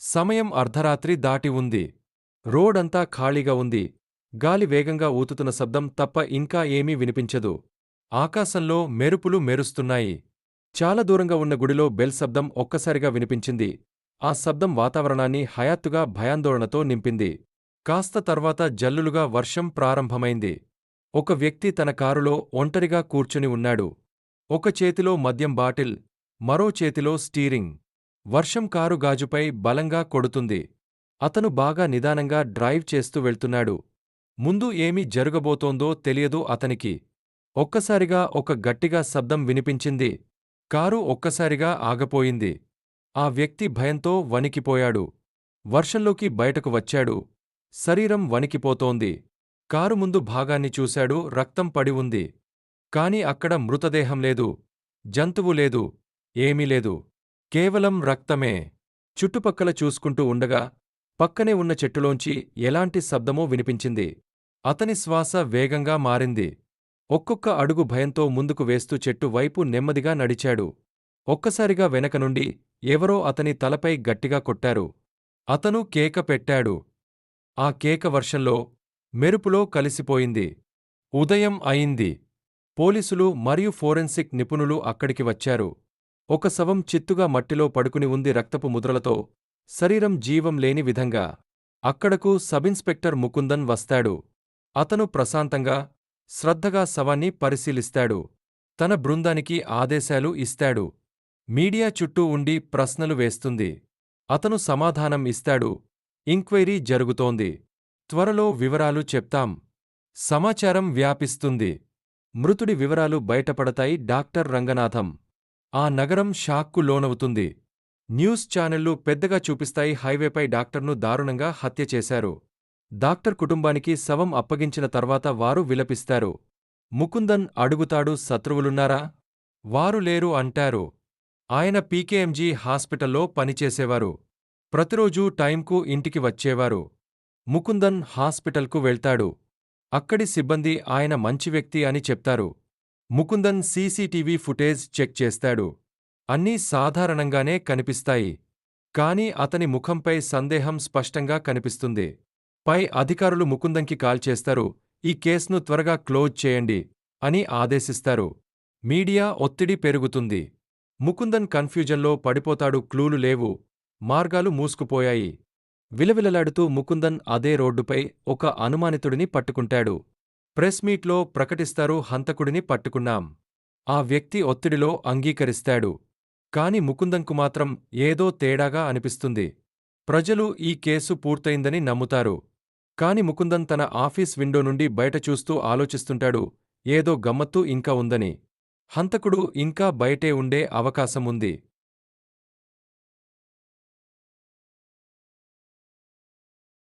సమయం అర్ధరాత్రి దాటి ఉంది. రోడంతా ఖాళీగా ఉంది. గాలి వేగంగా ఊతుతున్న శబ్దం తప్ప ఇంకా ఏమీ వినిపించదు. ఆకాశంలో మెరుపులు మెరుస్తున్నాయి. చాలా దూరంగా ఉన్న గుడిలో బెల్ శబ్దం ఒక్కసారిగా వినిపించింది. ఆ శబ్దం వాతావరణాన్ని హఠాత్తుగా భయాందోళనతో నింపింది. కాస్త తర్వాత జల్లులుగా వర్షం ప్రారంభమైంది. ఒక వ్యక్తి తన కారులో ఒంటరిగా కూర్చుని ఉన్నాడు. ఒక చేతిలో మద్యం బాటిల్, మరో చేతిలో స్టీరింగ్. వర్షం కారు గాజుపై బలంగా కొడుతుంది. అతను బాగా నిదానంగా డ్రైవ్ చేస్తూ వెళ్తున్నాడు. ముందు ఏమి జరగబోతోందో తెలియదు అతనికి. ఒక్కసారిగా ఒక గట్టిగా శబ్దం వినిపించింది. కారు ఒక్కసారిగా ఆగపోయింది. ఆ వ్యక్తి భయంతో వణికిపోయాడు. వర్షంలోకి బయటకు వచ్చాడు. శరీరం వణికిపోతోంది. కారు ముందు భాగాన్ని చూశాడు. రక్తం పడి ఉంది. కాని అక్కడ మృతదేహం లేదు. జంతువు లేదు. ఏమీ లేదు. కేవలం రక్తమే. చుట్టుపక్కల చూసుకుంటూ ఉండగా పక్కనే ఉన్న చెట్టులోంచి ఎలాంటి శబ్దమో వినిపించింది. అతని శ్వాస వేగంగా మారింది. ఒక్కొక్క అడుగు భయంతో ముందుకు వేస్తూ చెట్టు వైపు నెమ్మదిగా నడిచాడు. ఒక్కసారిగా వెనక నుండి ఎవరో అతని తలపై గట్టిగా కొట్టారు. అతను కేక పెట్టాడు. ఆ కేక వర్షంలో, మెరుపులో కలిసిపోయింది. ఉదయం అయింది. పోలీసులు మరియు ఫోరెన్సిక్ నిపుణులు అక్కడికి వచ్చారు. ఒక శవం చిత్తుగా మట్టిలో పడుకుని ఉంది రక్తపు ముద్రలతో, శరీరం జీవం లేని విధంగా. అక్కడకు సబిన్స్పెక్టర్ ముకుందన్ వస్తాడు. అతను ప్రశాంతంగా, శ్రద్ధగా శవాన్ని పరిశీలిస్తాడు. తన బృందానికి ఆదేశాలు ఇస్తాడు. మీడియా చుట్టూ ఉండి ప్రశ్నలు వేస్తుంది. అతను సమాధానం ఇస్తాడు. ఎంక్వైరీ జరుగుతోంది. త్వరలో వివరాలు చెప్తాం. సమాచారం వ్యాపిస్తుంది. మృతుడి వివరాలు బయటపడతాయి. డాక్టర్ రంగనాథం. ఆ నగరం షాక్కు లోనవుతుంది. న్యూస్ ఛానళ్లు పెద్దగా చూపిస్తాయి. హైవేపై డాక్టర్ను దారుణంగా హత్య చేశారు. డాక్టర్ కుటుంబానికి శవం అప్పగించిన తర్వాత వారు విలపిస్తారు. ముకుందన్ అడుగుతాడు, శత్రువులున్నారా? వారు లేరు అంటారు. ఆయన పీకేఎంజీ హాస్పిటల్లో పనిచేసేవారు. ప్రతిరోజూ టైంకు ఇంటికి వచ్చేవారు. ముకుందన్ హాస్పిటల్కు వెళ్తాడు. అక్కడి సిబ్బంది ఆయన మంచి వ్యక్తి అని చెప్తారు. ముకుందన్ సీసీటీవీ ఫుటేజ్ చెక్ చేస్తాడు. అన్నీ సాధారణంగానే కనిపిస్తాయి. కాని అతని ముఖంపై సందేహం స్పష్టంగా కనిపిస్తుంది. పై అధికారులు ముకుందంకి కాల్ చేస్తారు. ఈ కేస్ను త్వరగా క్లోజ్ చేయండి అని ఆదేశిస్తారు. మీడియా ఒత్తిడి పెరుగుతుంది. ముకుందన్ కన్ఫ్యూజన్లో పడిపోతాడు. క్లూలు లేవు. మార్గాలు మూసుకుపోయాయి. విలవిలలాడుతూ ముకుందన్ అదే రోడ్డుపై ఒక అనుమానితుడిని పట్టుకుంటాడు. ప్రెస్ మీట్లో ప్రకటిస్తారు, హంతకుడిని పట్టుకున్నాం. ఆ వ్యక్తి ఒత్తిడిలో అంగీకరిస్తాడు. కాని ముకుందన్కు మాత్రం ఏదో తేడాగా అనిపిస్తుంది. ప్రజలు ఈ కేసు పూర్తయిందని నమ్ముతారు. కాని ముకుందన్ తన ఆఫీస్ విండో నుండి బయట చూస్తూ ఆలోచిస్తుంటాడు. ఏదో గమ్మత్తు ఇంకా ఉందని. హంతకుడు ఇంకా బయటే ఉండే అవకాశం ఉంది.